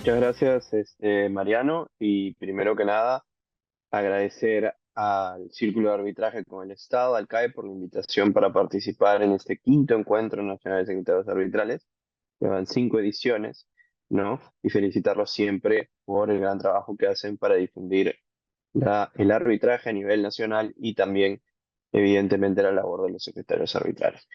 Muchas gracias, Mariano. Y primero que nada, agradecer al Círculo de Arbitraje con el Estado, al CAE, por la invitación para participar en este quinto encuentro nacional de secretarios arbitrales. Llevan 5 ediciones, ¿no? Y felicitarlos siempre por el gran trabajo que hacen para difundir el arbitraje a nivel nacional y también, evidentemente, la labor de los secretarios arbitrales.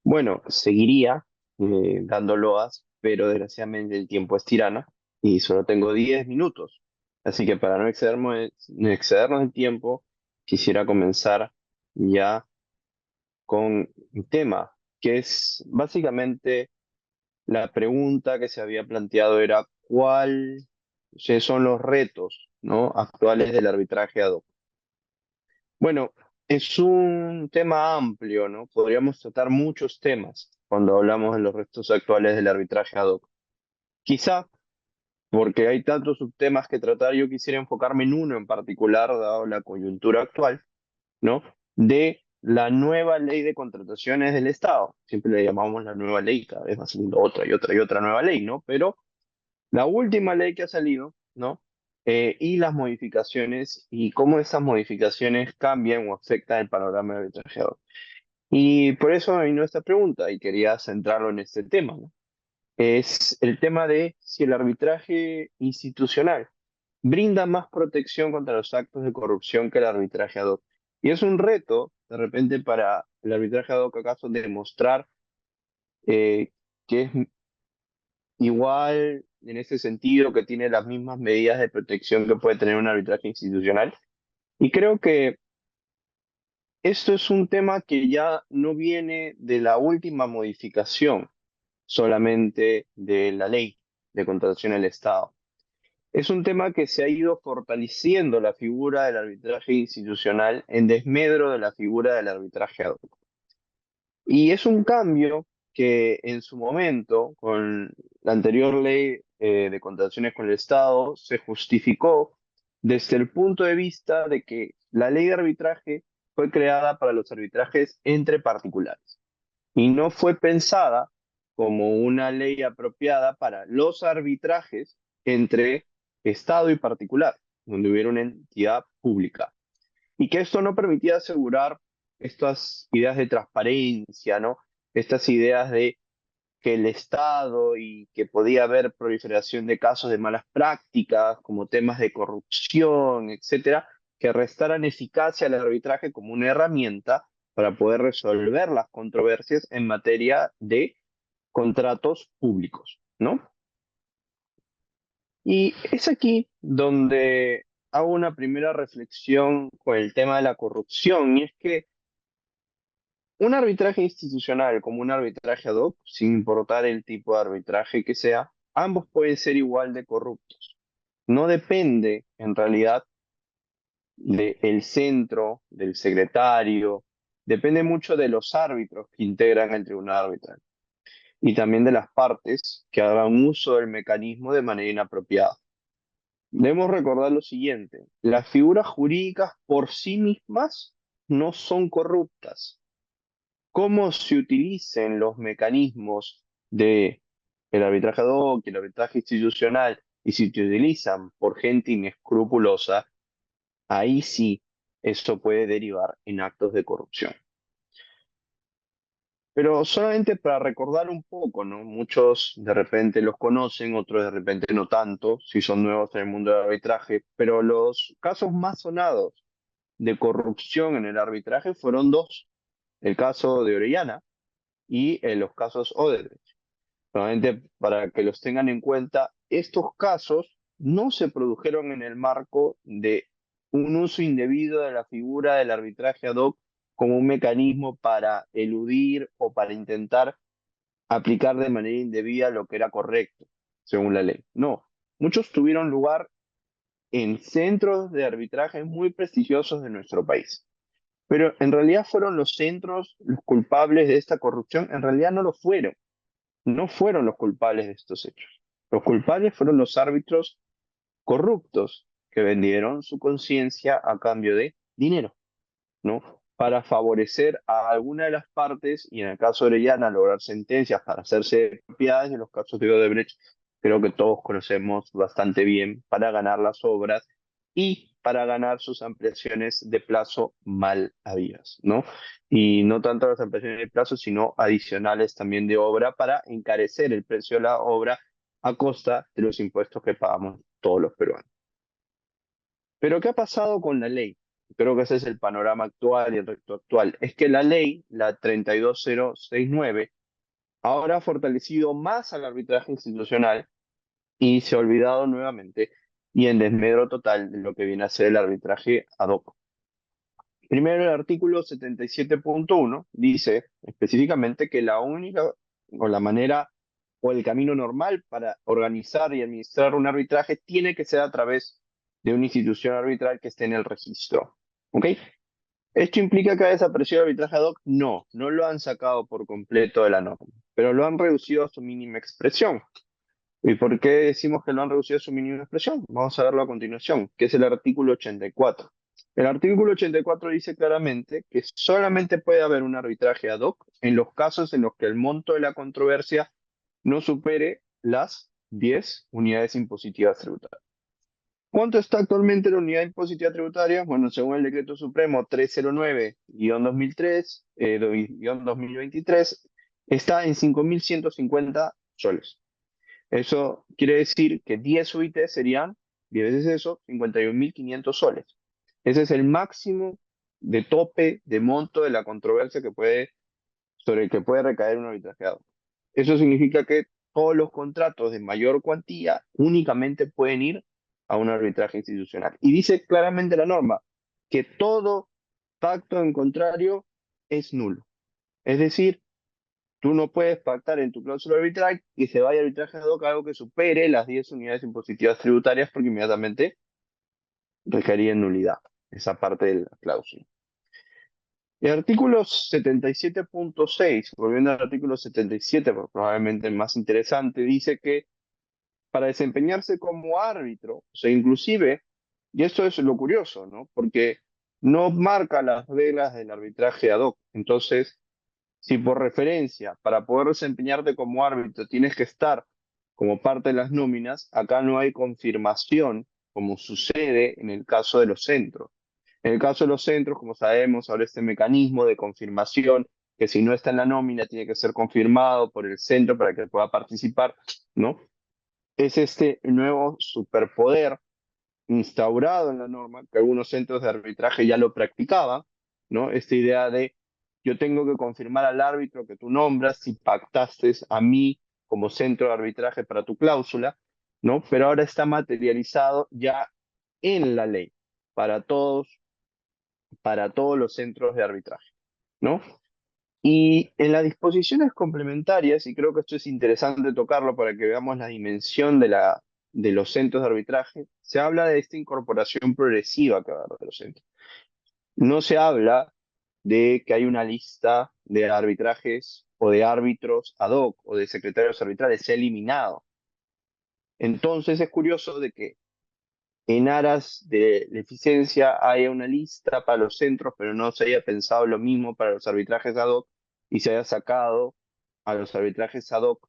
Bueno, seguiría dando loas, pero desgraciadamente el tiempo es tirano y solo tengo 10 minutos. Así que para no excedernos del tiempo, quisiera comenzar ya con el tema, que es básicamente la pregunta que se había planteado era cuáles son los retos, ¿no?, actuales del arbitraje ad hoc. Bueno, es un tema amplio, ¿no? Podríamos tratar muchos temas cuando hablamos de los restos actuales del arbitraje ad hoc. Quizá, porque hay tantos subtemas que tratar, yo quisiera enfocarme en uno en particular, dado la coyuntura actual, ¿no? De la nueva ley de contrataciones del Estado. Siempre le llamamos la nueva ley, cada vez va saliendo otra y otra y otra nueva ley, ¿no? Pero la última ley que ha salido, ¿no? Y las modificaciones y cómo esas modificaciones cambian o afectan el panorama del arbitrajeador. Y por eso me vino esta pregunta y quería centrarlo en este tema, ¿no? Es el tema de si el arbitraje institucional brinda más protección contra los actos de corrupción que el arbitraje ad hoc. Y es un reto, de repente, para el arbitraje ad hoc, acaso, demostrar eh, que es igual en ese sentido, que tiene las mismas medidas de protección que puede tener un arbitraje institucional. Y creo que esto es un tema que ya no viene de la última modificación solamente de la ley de contratación del Estado. Es un tema que se ha ido fortaleciendo la figura del arbitraje institucional en desmedro de la figura del arbitraje ad hoc. Y es un cambio que en su momento, con la anterior ley de contrataciones con el Estado, se justificó desde el punto de vista de que la ley de arbitraje fue creada para los arbitrajes entre particulares y no fue pensada como una ley apropiada para los arbitrajes entre Estado y particular, donde hubiera una entidad pública. Y que esto no permitía asegurar estas ideas de transparencia, ¿no? Estas ideas de que el Estado y que podía haber proliferación de casos de malas prácticas, como temas de corrupción, etcétera, que restaran eficacia al arbitraje como una herramienta para poder resolver las controversias en materia de contratos públicos, ¿no? Y es aquí donde hago una primera reflexión con el tema de la corrupción, y es que un arbitraje institucional como un arbitraje ad hoc, sin importar el tipo de arbitraje que sea, ambos pueden ser igual de corruptos. No depende, en realidad, del centro, del secretario, depende mucho de los árbitros que integran el tribunal arbitral y también de las partes que hagan uso del mecanismo de manera inapropiada. Debemos recordar lo siguiente: las figuras jurídicas por sí mismas no son corruptas. Cómo se utilicen los mecanismos de el arbitraje ad hoc y el arbitraje institucional, y si se utilizan por gente inescrupulosa, ahí sí eso puede derivar en actos de corrupción. Pero solamente para recordar un poco, ¿no? Muchos de repente los conocen, otros de repente no tanto, si son nuevos en el mundo del arbitraje, pero los casos más sonados de corrupción en el arbitraje fueron dos: el caso de Orellana y los casos Odebrecht. Solamente para que los tengan en cuenta, estos casos no se produjeron en el marco de un uso indebido de la figura del arbitraje ad hoc como un mecanismo para eludir o para intentar aplicar de manera indebida lo que era correcto, según la ley. No, muchos tuvieron lugar en centros de arbitraje muy prestigiosos de nuestro país. Pero en realidad fueron los centros los culpables de esta corrupción. En realidad no lo fueron. No fueron los culpables de estos hechos. Los culpables fueron los árbitros corruptos que vendieron su conciencia a cambio de dinero, ¿no? Para favorecer a alguna de las partes y, en el caso de Orellana, lograr sentencias para hacerse propiedades. En los casos de Odebrecht, creo que todos conocemos bastante bien, para ganar las obras y para ganar sus ampliaciones de plazo mal habidas, ¿no? Y no tanto las ampliaciones de plazo, sino adicionales también de obra para encarecer el precio de la obra a costa de los impuestos que pagamos todos los peruanos. Pero ¿qué ha pasado con la ley? Creo que ese es el panorama actual y el reto actual. Es que la ley, la 32069, ahora ha fortalecido más al arbitraje institucional y se ha olvidado nuevamente y en desmedro total de lo que viene a ser el arbitraje ad hoc. Primero, el artículo 77.1 dice específicamente que la única o la manera o el camino normal para organizar y administrar un arbitraje tiene que ser a través de una institución arbitral que esté en el registro. ¿Ok? ¿Esto implica que ha desaparecido el arbitraje ad hoc? No, no lo han sacado por completo de la norma, pero lo han reducido a su mínima expresión. ¿Y por qué decimos que lo han reducido a su mínima expresión? Vamos a verlo a continuación, que es el artículo 84. El artículo 84 dice claramente que solamente puede haber un arbitraje ad hoc en los casos en los que el monto de la controversia no supere las 10 unidades impositivas tributarias. ¿Cuánto está actualmente la unidad impositiva tributaria? Bueno, según el decreto supremo 309-2003, 2023, está en 5.150 soles. Eso quiere decir que 10 UIT serían, 10 veces eso, 51.500 soles. Ese es el máximo de tope de monto de la controversia sobre el que puede recaer un arbitrajeado. Eso significa que todos los contratos de mayor cuantía únicamente pueden ir a un arbitraje institucional. Y dice claramente la norma que todo pacto en contrario es nulo. Es decir, tú no puedes pactar en tu cláusula arbitral que se vaya a arbitraje ad hoc algo que supere las 10 unidades impositivas tributarias porque inmediatamente recaería en nulidad esa parte de la cláusula. El artículo 77.6, volviendo al artículo 77, probablemente el más interesante, dice que para desempeñarse como árbitro, o sea, inclusive, y esto es lo curioso, ¿no? Porque no marca las reglas del arbitraje ad hoc. Entonces, si por referencia, para poder desempeñarte como árbitro, tienes que estar como parte de las nóminas, acá no hay confirmación, como sucede en el caso de los centros. En el caso de los centros, como sabemos, ahora este mecanismo de confirmación, que si no está en la nómina, tiene que ser confirmado por el centro para que pueda participar, ¿no? Es este nuevo superpoder instaurado en la norma, que algunos centros de arbitraje ya lo practicaban, ¿no? Esta idea de yo tengo que confirmar al árbitro que tú nombras si pactaste a mí como centro de arbitraje para tu cláusula, ¿no? Pero ahora está materializado ya en la ley para todos los centros de arbitraje, ¿no? Y en las disposiciones complementarias, y creo que esto es interesante tocarlo para que veamos la dimensión de los centros de arbitraje, se habla de esta incorporación progresiva que va a haber de los centros. No se habla de que hay una lista de arbitrajes o de árbitros ad hoc o de secretarios arbitrales, se ha eliminado. Entonces es curioso de que en aras de la eficiencia haya una lista para los centros, pero no se haya pensado lo mismo para los arbitrajes ad hoc y se haya sacado a los arbitrajes ad hoc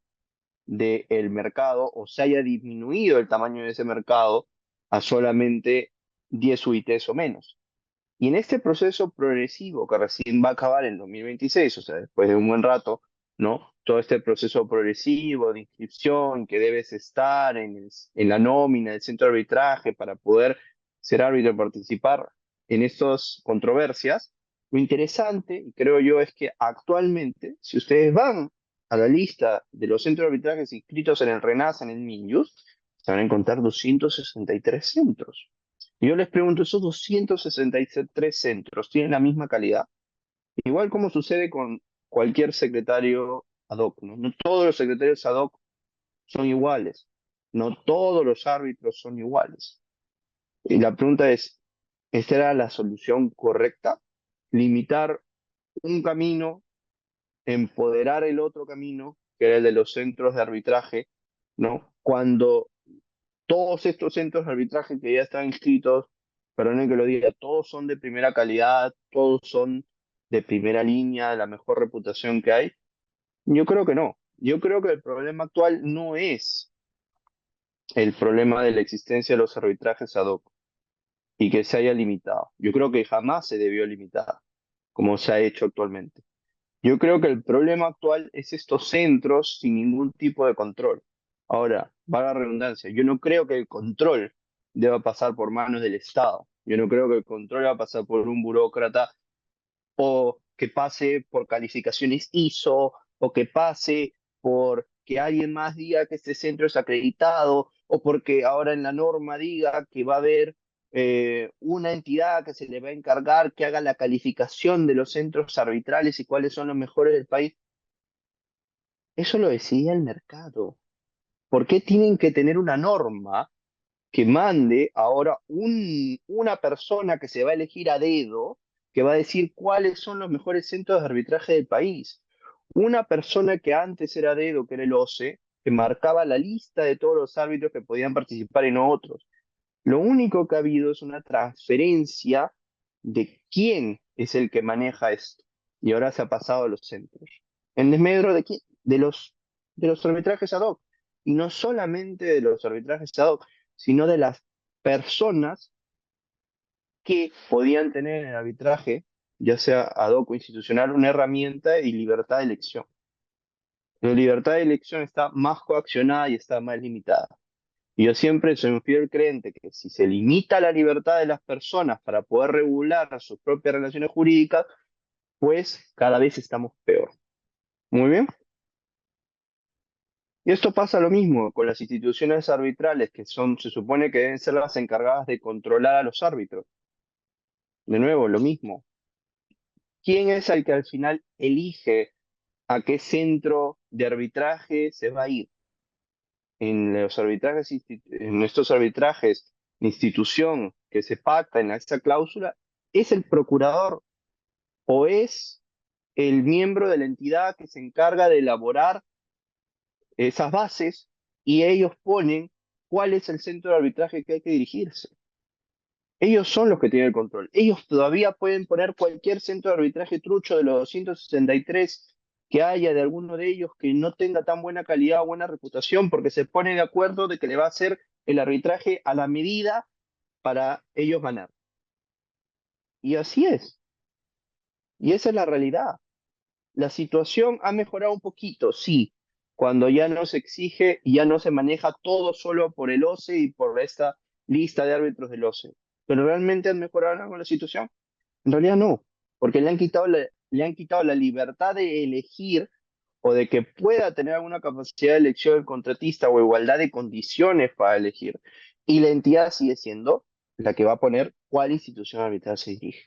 del mercado o se haya disminuido el tamaño de ese mercado a solamente 10 UITs o menos. Y en este proceso progresivo que recién va a acabar en 2026, o sea, después de un buen rato, ¿no? Todo este proceso progresivo de inscripción que debes estar en la nómina del centro de arbitraje para poder ser árbitro y participar en estas controversias. Lo interesante, y creo yo, es que actualmente, si ustedes van a la lista de los centros de arbitrajes inscritos en el RENAS, en el MINJUS, se van a encontrar 263 centros. Y yo les pregunto, ¿esos 263 centros tienen la misma calidad? Igual como sucede con cualquier secretario ad hoc, ¿no? No todos los secretarios ad hoc son iguales, no todos los árbitros son iguales. Y la pregunta es, ¿esta era la solución correcta? Limitar un camino, empoderar el otro camino, que era el de los centros de arbitraje, ¿no? Cuando todos estos centros de arbitraje que ya están inscritos, perdonen que lo diga, todos son de primera calidad, todos son de primera línea, la mejor reputación que hay. Yo creo que no. Yo creo que el problema actual no es el problema de la existencia de los arbitrajes ad hoc y que se haya limitado. Yo creo que jamás se debió limitar, como se ha hecho actualmente. Yo creo que el problema actual es estos centros sin ningún tipo de control. Ahora, valga la redundancia, yo no creo que el control deba pasar por manos del Estado. Yo no creo que el control deba pasar por un burócrata o que pase por calificaciones ISO o que pase por que alguien más diga que este centro es acreditado o porque ahora en la norma diga que va a haber una entidad que se le va a encargar que haga la calificación de los centros arbitrales y cuáles son los mejores del país. Eso lo decide el mercado. ¿Por qué tienen que tener una norma que mande ahora una persona que se va a elegir a dedo, que va a decir cuáles son los mejores centros de arbitraje del país? Una persona que antes era a dedo, que era el OCE, que marcaba la lista de todos los árbitros que podían participar y no otros. Lo único que ha habido es una transferencia de quién es el que maneja esto. Y ahora se ha pasado a los centros. ¿En desmedro de quién? De los arbitrajes ad hoc. Y no solamente de los arbitrajes ad hoc, sino de las personas que podían tener en el arbitraje, ya sea ad hoc o institucional, una herramienta y libertad de elección. La libertad de elección está más coaccionada y está más limitada. Y yo siempre soy un fiel creyente que si se limita la libertad de las personas para poder regular sus propias relaciones jurídicas, pues cada vez estamos peor. Muy bien. Y esto pasa lo mismo con las instituciones arbitrales, que son, se supone que deben ser las encargadas de controlar a los árbitros. De nuevo, lo mismo. ¿Quién es el que al final elige a qué centro de arbitraje se va a ir? En estos arbitrajes de institución que se pacta en esta cláusula, es el procurador o es el miembro de la entidad que se encarga de elaborar esas bases y ellos ponen cuál es el centro de arbitraje que hay que dirigirse. Ellos son los que tienen el control. Ellos todavía pueden poner cualquier centro de arbitraje trucho de los 263 que haya de alguno de ellos que no tenga tan buena calidad o buena reputación porque se pone de acuerdo de que le va a hacer el arbitraje a la medida para ellos ganar. Y así es. Y esa es la realidad. La situación ha mejorado un poquito, sí, cuando ya no se exige y ya no se maneja todo solo por el OCE y por esta lista de árbitros del OCE. ¿Pero realmente han mejorado algo la situación? En realidad no, porque le han quitado la libertad de elegir o de que pueda tener alguna capacidad de elección el contratista o igualdad de condiciones para elegir. Y la entidad sigue siendo la que va a poner cuál institución arbitral se dirige.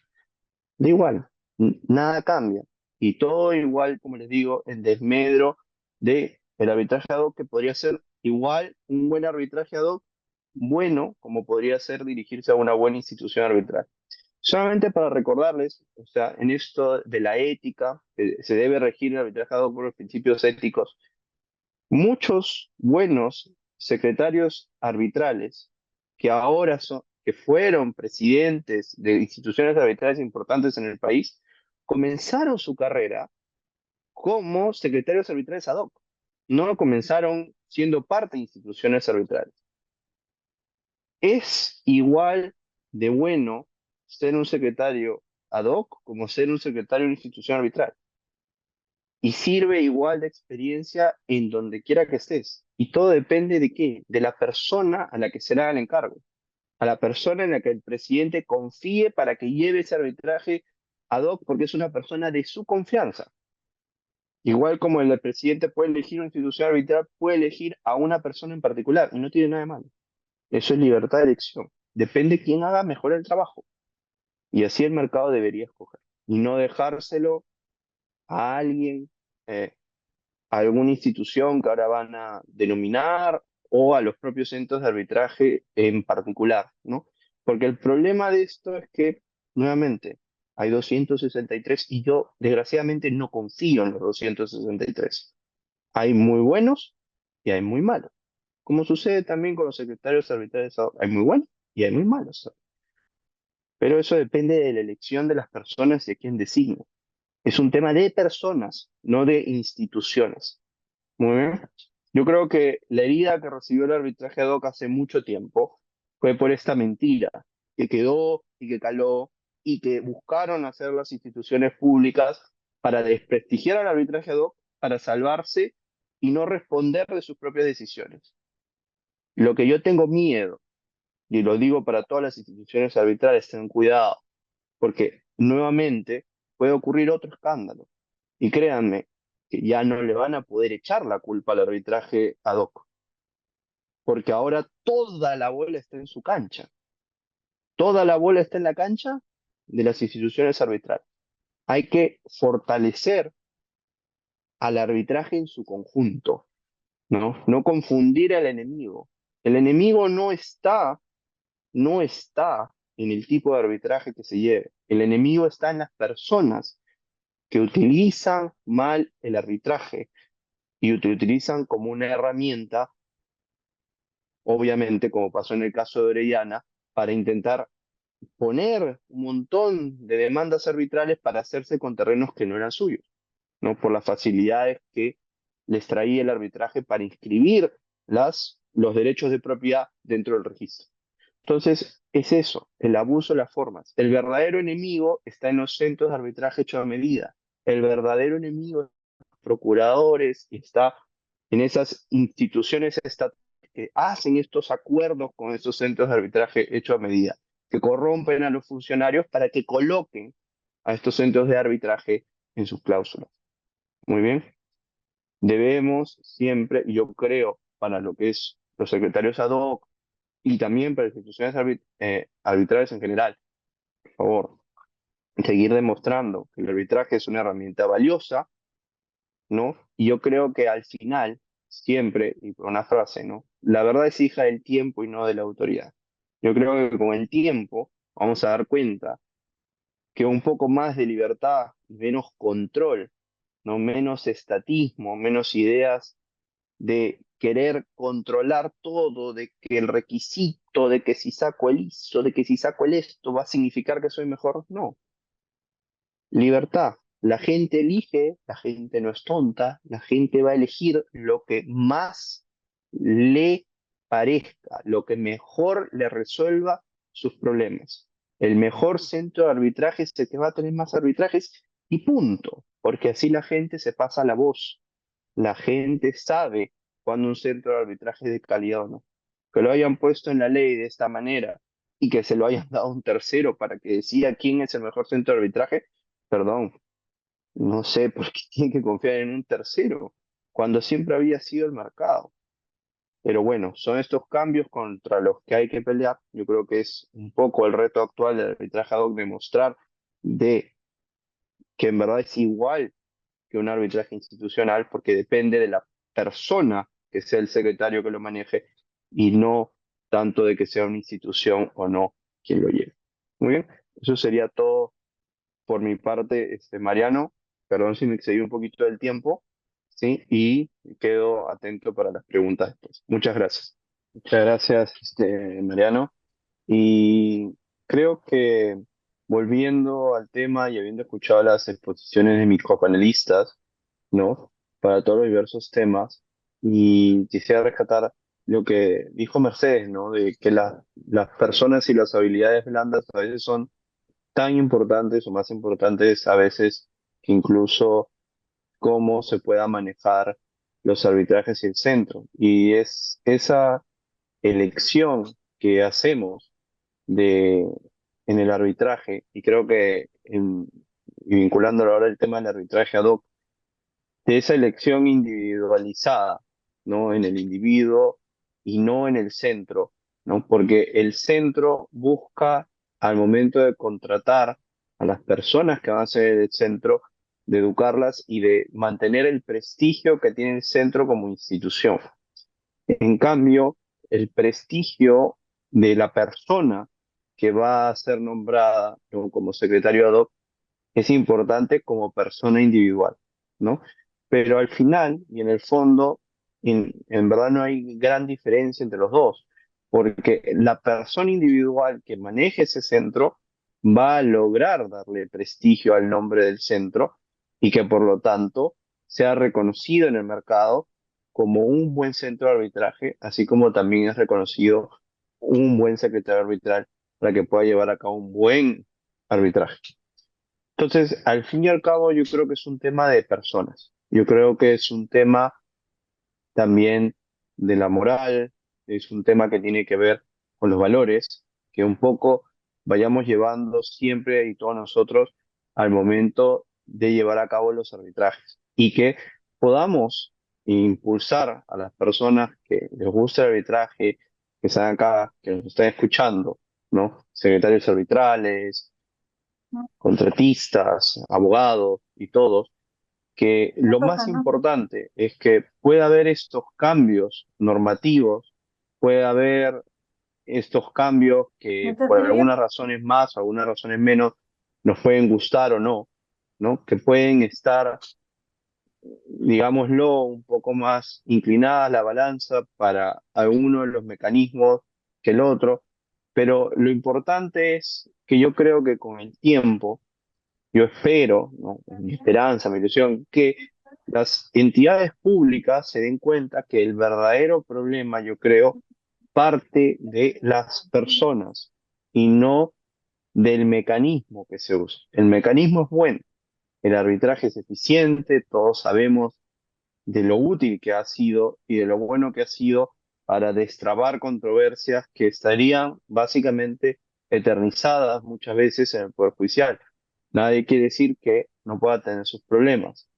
Da igual, nada cambia. Y todo igual, como les digo, en desmedro de el arbitraje ad hoc, que podría ser igual un buen arbitraje ad hoc, bueno, como podría ser dirigirse a una buena institución arbitral. Solamente para recordarles, o sea, en esto de la ética, se debe regir el arbitraje ad hoc por los principios éticos. Muchos buenos secretarios arbitrales que ahora son, que fueron presidentes de instituciones arbitrales importantes en el país, comenzaron su carrera como secretarios arbitrales ad hoc. No comenzaron siendo parte de instituciones arbitrales. Es igual de bueno ser un secretario ad hoc como ser un secretario de una institución arbitral y sirve igual de experiencia en donde quiera que estés. Y todo depende de qué, de la persona a la que se le haga el encargo, a la persona en la que el presidente confíe para que lleve ese arbitraje ad hoc porque es una persona de su confianza. Igual como el presidente puede elegir una institución arbitral, puede elegir a una persona en particular y no tiene nada de malo. Eso es libertad de elección. Depende quién haga mejor el trabajo. Y así el mercado debería escoger. Y no dejárselo a alguien eh, a alguna institución que ahora van a denominar o a los propios centros de arbitraje en particular, ¿no? Porque el problema de esto es que, nuevamente, hay 263 y yo desgraciadamente no confío en los 263. Hay muy buenos y hay muy malos. Como sucede también con los secretarios arbitrales, hay muy buenos y hay muy malos. Pero eso depende de la elección de las personas y de quién designa. Es un tema de personas, no de instituciones. Muy bien. Yo creo que la herida que recibió el arbitraje ad hoc hace mucho tiempo fue por esta mentira que quedó y que caló y que buscaron hacer las instituciones públicas para desprestigiar al arbitraje ad hoc, para salvarse y no responder de sus propias decisiones. Lo que yo tengo miedo, y lo digo para todas las instituciones arbitrales, ten cuidado, porque nuevamente puede ocurrir otro escándalo. Y créanme que ya no le van a poder echar la culpa al arbitraje ad hoc, porque ahora toda la bola está en su cancha. Toda la bola está en la cancha de las instituciones arbitrales. Hay que fortalecer al arbitraje en su conjunto, ¿no? No confundir al enemigo. El enemigo no está en el tipo de arbitraje que se lleve. El enemigo está en las personas que utilizan mal el arbitraje y te utilizan como una herramienta, obviamente, como pasó en el caso de Orellana, para intentar poner un montón de demandas arbitrales para hacerse con terrenos que no eran suyos, ¿no? Por las facilidades que les traía el arbitraje para inscribir los derechos de propiedad dentro del registro. Entonces, es eso, el abuso de las formas. El verdadero enemigo está en los centros de arbitraje hecho a medida. El verdadero enemigo está en los procuradores, está en esas instituciones estatales que hacen estos acuerdos con esos centros de arbitraje hecho a medida, que corrompen a los funcionarios para que coloquen a estos centros de arbitraje en sus cláusulas. Muy bien. Debemos siempre, yo creo, para lo que es los secretarios ad hoc, y también para las instituciones arbitrales en general, por favor, seguir demostrando que el arbitraje es una herramienta valiosa, ¿no? Y yo creo que al final, siempre, y por una frase, ¿no? La verdad es hija del tiempo y no de la autoridad. Yo creo que con el tiempo vamos a dar cuenta que un poco más de libertad, menos control, ¿no? Menos estatismo, menos ideas de querer controlar todo, de que el requisito, de que si saco el ISO, de que si saco el esto va a significar que soy mejor. No, libertad. La gente elige, la gente no es tonta, la gente va a elegir lo que más le parezca, lo que mejor le resuelva sus problemas. El mejor centro de arbitraje es el que va a tener más arbitrajes y punto, porque así la gente se pasa la voz. La gente sabe cuando un centro de arbitraje es de calidad o no. Que lo hayan puesto en la ley de esta manera y que se lo hayan dado a un tercero para que decida quién es el mejor centro de arbitraje, perdón, no sé por qué tiene que confiar en un tercero, cuando siempre había sido el mercado. Pero bueno, son estos cambios contra los que hay que pelear. Yo creo que es un poco el reto actual del arbitraje ad hoc demostrar de que en verdad es igual que un arbitraje institucional porque depende de la persona que sea el secretario que lo maneje y no tanto de que sea una institución o no quien lo lleve. Muy bien, eso sería todo por mi parte, Mariano. Perdón si me excedí un poquito del tiempo, ¿sí? Y quedo atento para las preguntas después. Muchas gracias. Muchas gracias, Mariano. Y creo que volviendo al tema y habiendo escuchado las exposiciones de mis copanelistas, ¿no? Para todos los diversos temas, y quisiera rescatar lo que dijo Mercedes, ¿no? De que las personas y las habilidades blandas a veces son tan importantes o más importantes a veces que incluso cómo se pueda manejar los arbitrajes y el centro. Y es esa elección que hacemos de, en el arbitraje, y creo que y vinculándolo ahora el tema del arbitraje ad hoc, de esa elección individualizada, ¿no? En el individuo y no en el centro, ¿no? Porque el centro busca al momento de contratar a las personas que van a ser el centro, de educarlas y de mantener el prestigio que tiene el centro como institución. En cambio, el prestigio de la persona que va a ser nombrada, ¿no? Como secretario ad hoc es importante como persona individual, ¿no? Pero al final y en el fondo, en verdad no hay gran diferencia entre los dos, porque la persona individual que maneje ese centro va a lograr darle prestigio al nombre del centro y que por lo tanto sea reconocido en el mercado como un buen centro de arbitraje, así como también es reconocido un buen secretario arbitral para que pueda llevar a cabo un buen arbitraje. Entonces, al fin y al cabo, yo creo que es un tema de personas. Yo creo que es un tema también de la moral, es un tema que tiene que ver con los valores, que un poco vayamos llevando siempre y todos nosotros al momento de llevar a cabo los arbitrajes y que podamos impulsar a las personas que les gusta el arbitraje, que están acá, que nos están escuchando, ¿no? Secretarios arbitrales, contratistas, abogados y todos que lo más importante es que pueda haber estos cambios normativos, puede haber estos cambios que por algunas razones más o algunas razones menos nos pueden gustar o no, ¿no? Que pueden estar, digámoslo, un poco más inclinadas la balanza para alguno de los mecanismos que el otro, pero lo importante es que yo creo que con el tiempo yo espero, ¿no? Es mi esperanza, mi ilusión, que las entidades públicas se den cuenta que el verdadero problema, yo creo, parte de las personas y no del mecanismo que se usa. El mecanismo es bueno, el arbitraje es eficiente, todos sabemos de lo útil que ha sido y de lo bueno que ha sido para destrabar controversias que estarían básicamente eternizadas muchas veces en el Poder Judicial. Nadie quiere decir que no pueda tener sus problemas.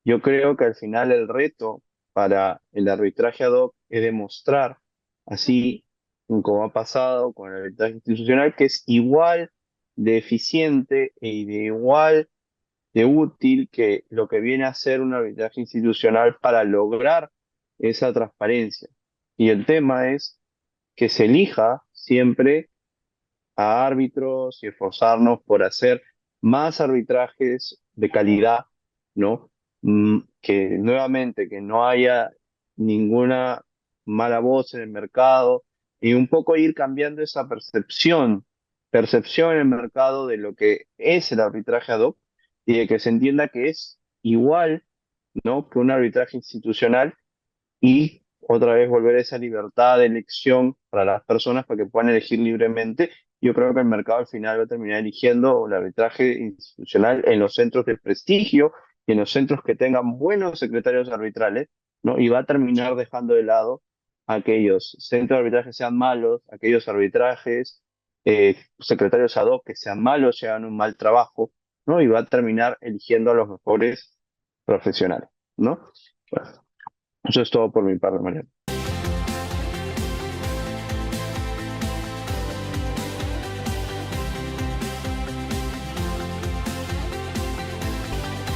Yo creo que al final el reto para el arbitraje ad hoc es demostrar, así como ha pasado con el arbitraje institucional, que es igual de eficiente y de igual de útil que lo que viene a ser un arbitraje institucional para lograr esa transparencia. Y el tema es que se elija siempre a árbitros y esforzarnos por hacer más arbitrajes de calidad, ¿no? Que nuevamente, que no haya ninguna mala voz en el mercado y un poco ir cambiando esa percepción en el mercado de lo que es el arbitraje ad hoc y de que se entienda que es igual, ¿no? Que un arbitraje institucional y otra vez volver a esa libertad de elección para las personas para que puedan elegir libremente. Yo creo que el mercado al final va a terminar eligiendo el arbitraje institucional en los centros de prestigio y en los centros que tengan buenos secretarios arbitrales, ¿no? Y va a terminar dejando de lado aquellos centros de arbitraje que sean malos, aquellos arbitrajes, secretarios ad hoc que sean malos, y hagan un mal trabajo, ¿no? Y va a terminar eligiendo a los mejores profesionales, ¿no? Bueno, eso es todo por mi parte, Mariano.